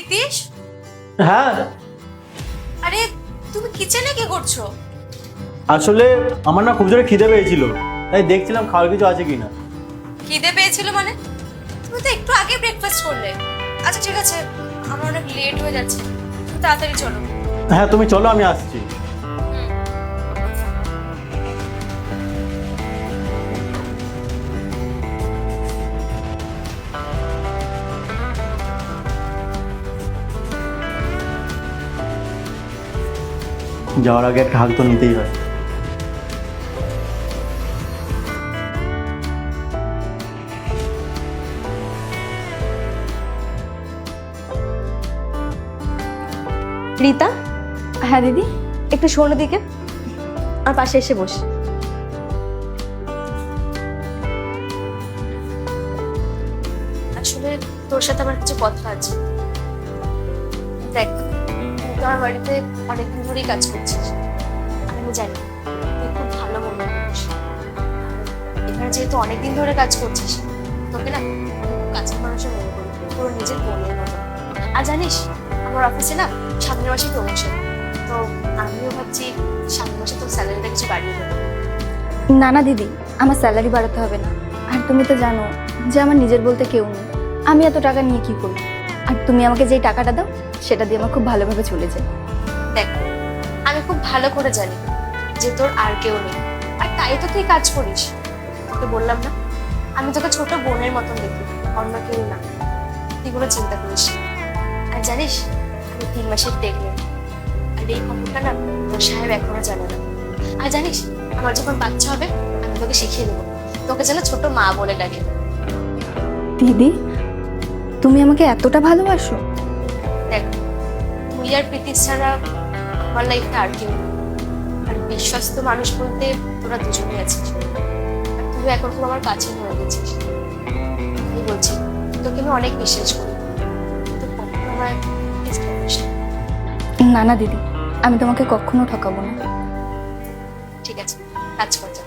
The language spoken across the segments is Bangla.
প্রীতিশ, হ্যাঁ আরে তুমি কিচেনে কি করছো? আসলে আমার না খুব জোরে খিদে পেয়েছিল, তাই দেখছিলাম খাওয়ার কিছু আছে কিনা। খিদে পেয়েছিল মানে? তুমি তো একটু আগে ব্রেকফাস্ট করলে। আচ্ছা ঠিক আছে, আমার অনেক লেট হয়ে যাচ্ছে, তুমি তাড়াতাড়ি চলো। হ্যাঁ তুমি চলো, আমি আসছি। যাওয়ার আগে একটা হাত তো নিতেই হয়। রিতা, হ্যাঁ দিদি, একটু শোনো দিকে, আর পাশে এসে বস। আসলে তোর সাথে আমার কিছু কথা আছে। দেখ, তুই তো আমার বাড়িতে অনেকদিন ধরেই কাজ করছিস, আর আমি জানি তুই খুব ভালো মনে করিস। এখানে যেহেতু অনেকদিন ধরে কাজ করছিস, তোকে না আমি খুব কাছের মানুষের মনে করি, তোর নিজের বোনের মতো। আর জানিস, আমার অফিসে না সামনের মাসে প্রমোশন, তো আমিও ভাবছি সামনের মাসে তোর স্যালারিটা কিছু বাড়িয়ে দেবো। না না দিদি, আমার স্যালারি বাড়াতে হবে না। আর তুমি তো জানো যে আমার নিজের বলতে কেউ নেই, আমি এত টাকা নিয়ে কি করি? আর তুমি আমাকে যেই টাকাটা দাও সেটা দিয়ে আমার খুব ভালোভাবে চলে যায়। দেখ, আমি খুব ভালো করে জানি যে তোর আর কেউ নেই, আর তাই তো তুই কাজ করিস। তোকে বললাম না, আমি তোকে ছোট বোনের মতন দেখি, অন্য কেউ না। তুই কোনো চিন্তা করিস না। আর জানিস, আমি 3 মাসের প্রেগনেন্ট, আর এই খবরটা না তোর সাহেব এখনো জানে না। আর জানিস, আমার যখন বাচ্চা হবে আমি তোকে শিখিয়ে দেবো, তোকে যেন ছোট মা বলে ডাকে। দিদি, তুমি আমাকে এতটা ভালোবাসো? দেখ, তুই আর প্রীতিশ ছাড়া আমার লাইফে আর কেউ নেই। আর বিশ্বস্ত মানুষ বলতে তোরা দুজনেই আছিস, আর তুই এখন খুব আমার কাছে হয়ে গেছিস। আমি বলছি, তোকে আমি অনেক বিশ্বাস করি, তো কখনো আমায় miss করিস না। না না দিদি, আমি তোমাকে কখনো ঠকাবো না। ঠিক আছে, কাজ কর যা।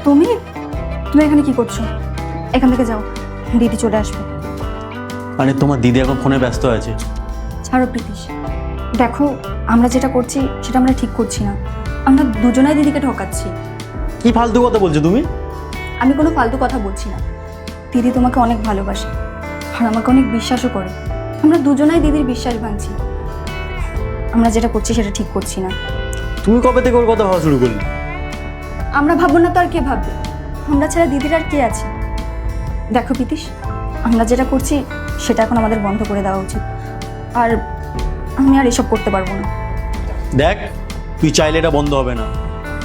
তুমি তুমি এখানে কি করছো? এখান থেকে যাও, দিদি চলে আসবে। আরে তোমার দিদি এখন ফোনে ব্যস্ত আছে। ছাড়ো প্রীতিশ, দেখো আমরা যেটা করছি সেটা আমরা ঠিক করছি না, আমরা দুজনাই দিদিকে ঠকাচ্ছি। কি ফালতু কথা বলছো তুমি? আমি কোনো ফালতু কথা বলছি না, দিদি তোমাকে অনেক ভালোবাসে আর আমাকে অনেক বিশ্বাসও করে। আমরা দুজনাই দিদির বিশ্বাস ভাঙছি, আমরা যেটা করছি সেটা ঠিক করছি না। তুমি কবে থেকে ওর কথা ভাবা শুরু করলে? আমরা ভাববো না তো আর কে ভাববে? আমরা ছাড়া দিদির আর কে আছে? দেখো প্রীতিশ, আমরা যেটা করছি সেটা এখন আমাদের বন্ধ করে দেওয়া উচিত, আর আমি আর এসব করতে পারবো না। দেখ, তুই চাইলে এটা বন্ধ হবে না।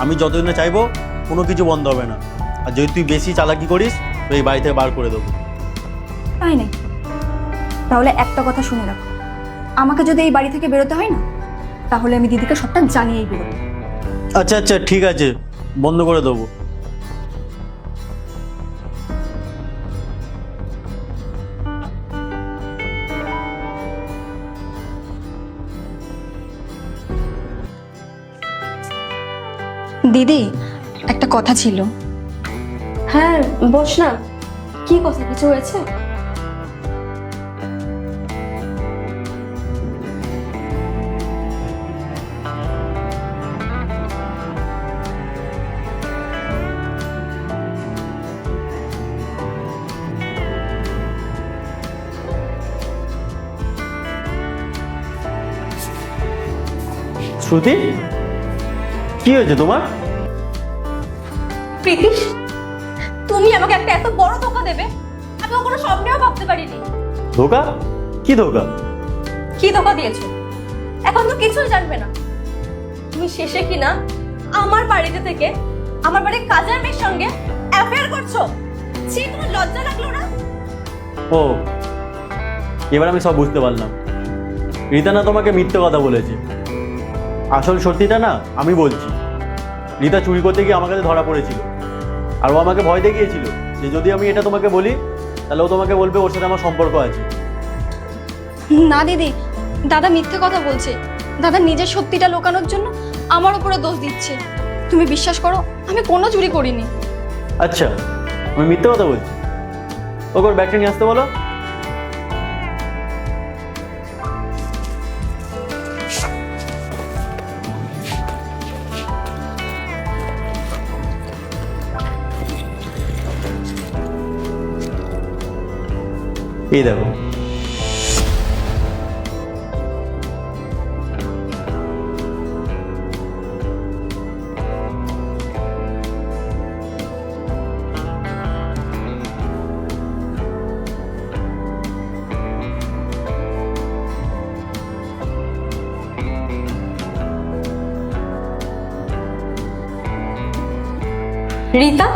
আমি যতদিন না চাইবো কোনো কিছু বন্ধ হবে না। আর যদি তুই বেশি চালাকি করিস তো এই বাড়ি থেকে বার করে দেবো। তাই নেই, তাহলে একটা কথা শুনে রাখো, আমাকে যদি এই বাড়ি থেকে বেরোতে হয় না, তাহলে আমি দিদিকে সবটা জানিয়েই বেরোবো। আচ্ছা আচ্ছা ঠিক আছে, বন্ধ করে দেবো। দিদি, একটা কথা ছিল। হ্যাঁ বস না, কি কথা, কিছু হয়েছে? শ্রুতি, কি হয়েছে তোমার? প্রীতিশ, তুমি আমাকে একটা এত বড় ধোঁকা দেবে আমি কখনো স্বপ্নেও ভাবতে পারিনি। ধোকা? কি ধোকা? কি ধোঁকা দিয়েছো এখন তো কিছুই জানবে না। তুমি শেষে কিনা আমার বাড়িতে থেকে আমার বাড়ির কাজের মেয়ের সঙ্গে অ্যাফেয়ার করছো। ছি, তোমার লজ্জা লাগলো না? ও, এবার আমি সব বুঝতে পারলাম। রিতা না তোমাকে মিথ্যে কথা বলেছে। আসল সত্যিটা না আমি বলছি। রিতা চুরি করতে গিয়ে আমার কাছে ধরা পড়েছিল, আর ও আমাকে ভয় দেখিয়েছিল যে যদি আমি এটা তোমাকে বলি তাহলে ও তোমাকে বলবে ওর সাথে আমার সম্পর্ক আছে। না দিদি, দাদা মিথ্যে কথা বলছে। দাদা নিজের সত্যিটা লুকানোর জন্য আমার উপরে দোষ দিচ্ছে। তুমি বিশ্বাস করো, আমি কোনো চুরি করিনি। আচ্ছা, আমি মিথ্যে কথা বলছি? ওকে ওর ব্যাগটা নিয়ে আসতে বলো। এই দেখো, রিতা,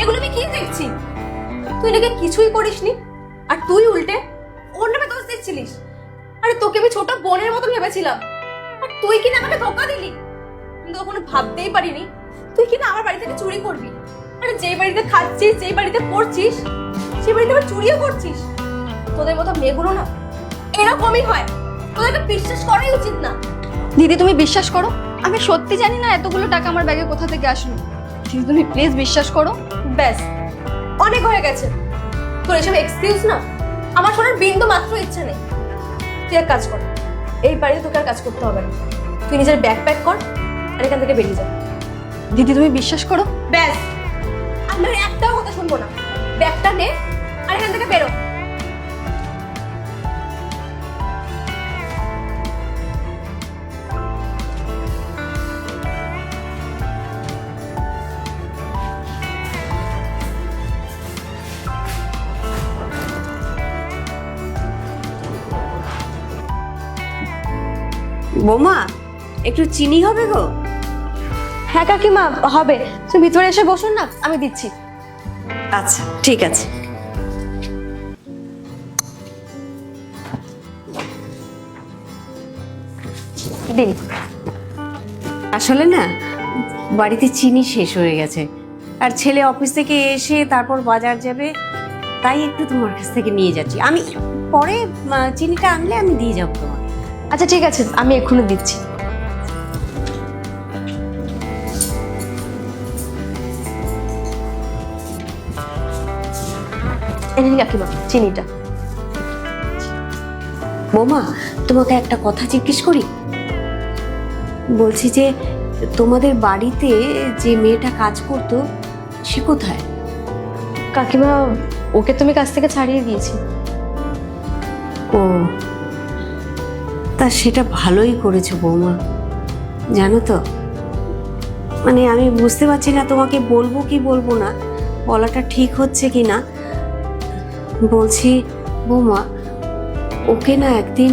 এগুলো আমি কি দেখছি? তুই নাকি কিছুই করিসনি, আর তুই উল্টে ওর নামে দোষ দিচ্ছিলিস। আরে তোকে আমি ছোট বোনের মতো ভেবেছিলাম, আর তুই কিনা আমাকে ধোকা দিলি। আমি তো কখনো ভাবতেই পারিনি তুই কিনা আমার বাড়ি থেকে চুরি করবি। আরে যেই বাড়িতে খাচ্ছিস, যেই বাড়িতে পড়ছিস, সেই বাড়িতে আবার চুরিও করছিস। তোদের মতো মেয়েগুলো না এরকমই হয়, তোদেরকে বিশ্বাস করাই উচিত না। দিদি তুমি বিশ্বাস করো, আমি সত্যি জানি না এতগুলো টাকা আমার ব্যাগে কোথা থেকে আসলো। দিদি তুমি প্লিজ বিশ্বাস করো। ব্যাস, অনেক হয়ে গেছে তোর এসব এক্সকিউজ না। আমার শোনার বিন্দু মাত্র ইচ্ছা নেই। তুই এক কাজ কর, এই বাড়িতে তোকে আর কাজ করতে হবে না। তুই নিজের ব্যাগ প্যাক কর আর এখান থেকে বেরিয়ে যা। দিদি তুমি বিশ্বাস করো। ব্যাস, আমার একটাও কথা শুনবো না। ব্যাগটা নে আর এখান থেকে বেরো। বৌমা, একটু চিনি হবে গো? হ্যাঁ কাকিমা, হবে। তুমি ভিতরে এসে বসুন না, আমি দিচ্ছি। আচ্ছা ঠিক আছে। দিন। আসলে না, বাড়িতে চিনি শেষ হয়ে গেছে, আর ছেলে অফিস থেকে এসে তারপর বাজার যাবে, তাই একটু তোমার কাছ থেকে নিয়ে যাচ্ছি। আমি পরে চিনিটা আনলে আমি দিয়ে যাবো তোমাকে। আচ্ছা ঠিক আছে, আমি এক্ষুনি দিচ্ছি। এনে কাকিমা চিনিটা। বৌমা, তোমাকে একটা কথা জিজ্ঞেস করি। বলছি যে তোমাদের বাড়িতে যে মেয়েটা কাজ করতো, সে কোথায়? কাকিমা, ওকে তুমি কাছ থেকে ছাড়িয়ে দিয়েছি। ও, তা সেটা ভালোই করেছো বৌমা। জানো তো, মানে আমি বুঝতে পারছি না তোমাকে বলবো কি বলবো না, বলাটা ঠিক হচ্ছে কি না। বলছি বৌমা, ওকে না একদিন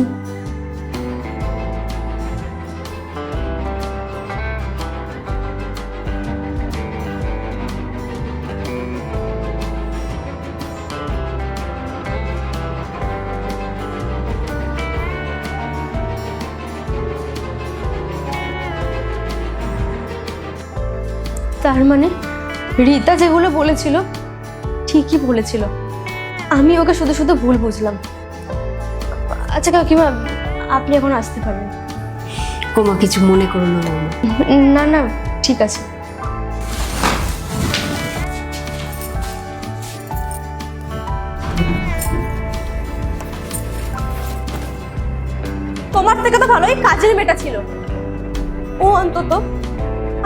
তার মানে রিতা যেগুলো বলেছিল ঠিকই বলেছিল, আমি ওকে শুধু শুধু ভুল বুঝলাম। আচ্ছা কাকিমা, আপনি এখন আসতে পারবেন। কোমা কিছু মনে করো না বৌমা। না না, ঠিক আছে। তোমার থেকে তো ভালোই কাজের মেয়েটা ছিল। ও অন্তত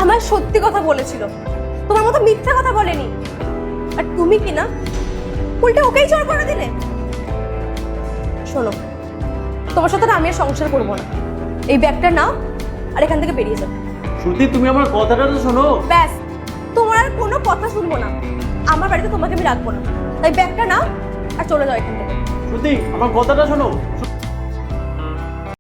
আমার সত্যি কথা বলেছিল, তোমার মতো মিথ্যা কথা বলেনি। আর তুমি কি না উল্টে ওকেই চড় করে দিলে। শোনো, তোমার সাথে না আমি আর সংসার করবো না। এই ব্যাগটা নাও আর এখান থেকে বেরিয়ে যাও। শ্রুতি, তুমি আমার কথাটা তো শোনো। ব্যাস, তোমার আর কোনো কথা শুনবো না। আমার বাড়িতে তোমাকে আমি রাখবো না, তাই ব্যাগটা নাও আর চলে যাও এখান থেকে। শ্রুতি, আমার কথাটা শোনো।